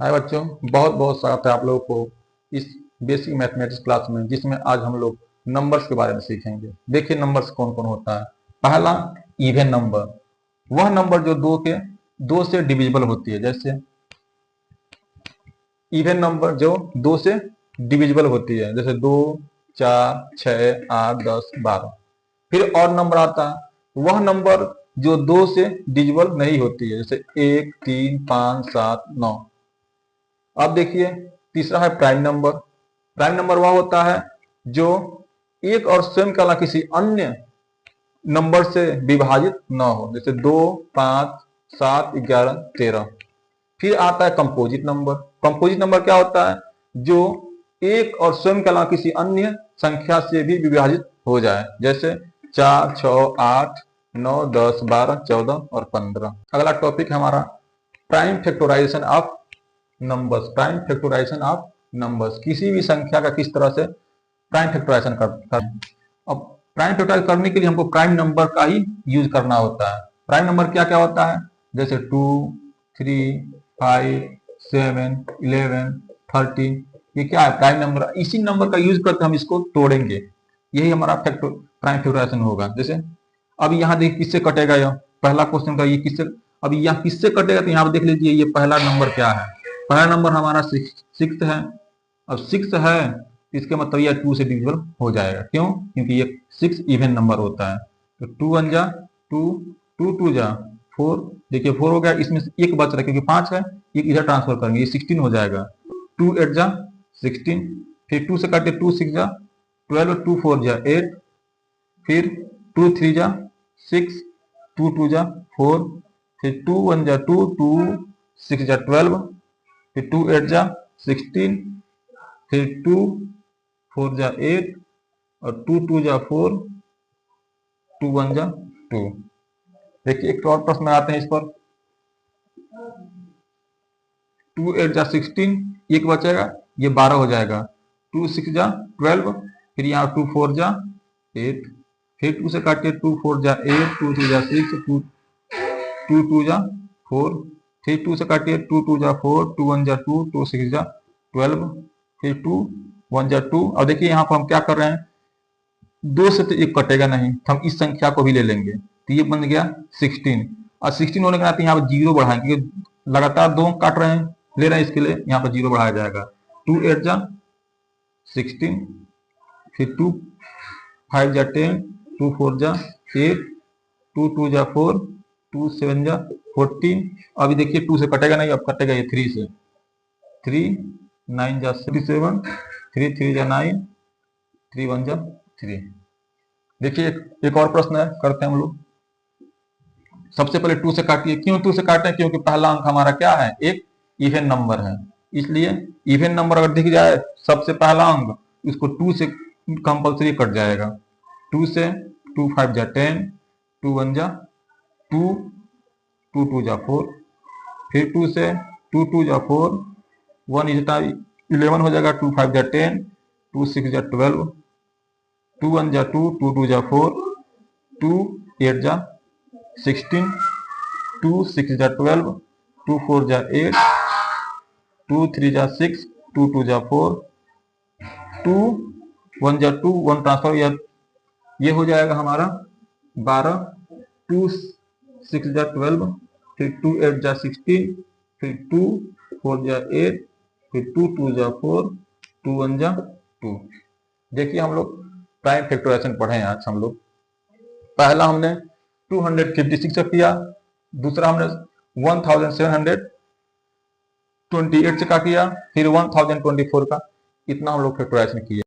हाय बच्चों, बहुत बहुत स्वागत है आप लोगों को इस बेसिक मैथमेटिक्स क्लास में, जिसमें आज हम लोग नंबर्स के बारे में सीखेंगे। देखिए नंबर्स कौन कौन होता है। पहला, इवन नंबर, वह नंबर जो दो से डिविजिबल होती है। जैसे इवन नंबर जो दो से डिविजिबल होती है, जैसे 2, 4, 6, 8, 10, 12। फिर और नंबर आता है वह नंबर जो दो से डिविजिबल नहीं होती है, जैसे 1, 3, 5, 7, 9। अब देखिए तीसरा है प्राइम नंबर। प्राइम नंबर वह होता है जो एक और स्वयं का किसी अन्य नंबर से विभाजित न हो, जैसे 2, 5, 7, 11, 13। फिर आता है कंपोजिट नंबर। कंपोजिट नंबर क्या होता है? जो एक और स्वयं का किसी अन्य संख्या से भी विभाजित हो जाए, जैसे 4, 6, 8, 9, 10, 12, 14 और 15। अगला टॉपिक हमारा prime factorization of numbers. Prime factorization of numbers, किसी भी संख्या का किस तरह से प्राइम फैक्टराइजेशन कर। अब प्राइम फैक्टराइज करने के लिए हमको प्राइम नंबर का ही यूज करना होता है। प्राइम नंबर क्या क्या होता है? जैसे 2, 3, 5, 7, 11, 13। ये क्या है? Prime number. इसी नंबर का यूज करके हम इसको तोड़ेंगे, यही हमारा प्राइम फैक्टराइजेशन होगा। जैसे अब यहाँ देखिए किससे कटेगा, यह पहला क्वेश्चन का, ये किससे, अब यहाँ किससे कटेगा, तो यहाँ पे देख लीजिए ये पहला नंबर क्या है। पहला नंबर हमारा सिक्स है। अब सिक्स है, इसके मतलब यह 2 से डिविजिबल हो जाएगा। क्यों? क्योंकि ये 6 इवन नंबर होता है। तो 2 1 जा 2, 2 2 जा 4। देखिए 4 हो गया, इसमें से एक बच रहा है क्योंकि 5 है, एक इधर ट्रांसफर करेंगे, ये 16 हो जाएगा। 2 8 जा 16। फिर 2 से काटे 2 6 जा 12, 2 4 जा 8। फिर 2 3 जा 6, 2 2 जा 4। फिर 2 1 जा 2, 2 6 जा 12। फिर 2 8 जा 16। फिर 2 4 जा 8 और 2 2 जा 4, 2 1 जा 2। देखिए एक और प्रश्न आते हैं इस पर। 2 8 जा 16, एक बचेगा, ये 12 हो जाएगा। 2 6 जा 12। फिर यहाँ 2 4 जा 8। फिर 2 से काटिए 2 4 जा 8, 2 3 जा 6, 2 2 जा 4। फिर 2 से काटिए 2 2 जा 4, 2 1 जा 2, 2 6 जा 12। फिर 2 1 जा 2। और देखिए यहाँ पर हम क्या कर रहे हैं, 2 से तो एक कटेगा नहीं, तो हम इस संख्या को भी ले लेंगे, तो ये बन गया 16। और 16 होने के नाते यहाँ पर जीरो बढ़ाएंगे, क्योंकि लगातार 2 काट रहे हैं, ले रहे हैं, इसके लिए यहाँ पर जीरो बढ़ाया जाएगा। 2 8 जा 16। फिर 2 5 जा 10, 2 4 जा 8, 2 2 जा 4, 2 7 जा 14। अभी देखिए 2 से कटेगा नहीं, अब कटेगा ये 3 से। 3 9 जा 37, 3 3 जा 9, 3 1 जा 3। देखिए एक और प्रश्न है, करते हैं हम लोग। सबसे पहले 2 से काटिए। क्यों 2 से काटें? क्योंकि पहला अंक हमारा क्या है? एक इवन नंबर है, इसलिए इवन नंबर अगर दिख जाए सबसे पहला अंक, इसको 2 से कंपल्सरी कट जाएगा। 2 से 2 5 जा 10, 2 1 जा 2, 2 2 जा 4। फिर 2 से 2 2 जा 4, 1 इजटा 11 हो जाएगा। 2 5 जा 10, 2 6 जा 12, 2 1 जा 2, 2 2 जा 4, 2 8 जा 16, 2 6 जा 12, 2 4 जा 8, 2 3 जा 6, 2 2 जा 4, 2 1 जा 2, 1 ट्रांसफर, ये हो जाएगा हमारा 12। 2 6 जा 12, फिर 2 8 जा 16, फिर 2 4 जा 8, फिर 2 2 जा 4, 2 1 जा 2। देखिए हम लोग प्राइम फैक्टराइजेशन पढ़े हैं आज हम लोग। पहला हमने 256 किया, दूसरा हमने 1728 का किया, फिर 1024 का, इतना हम लोग फैक्टराइजेशन किए।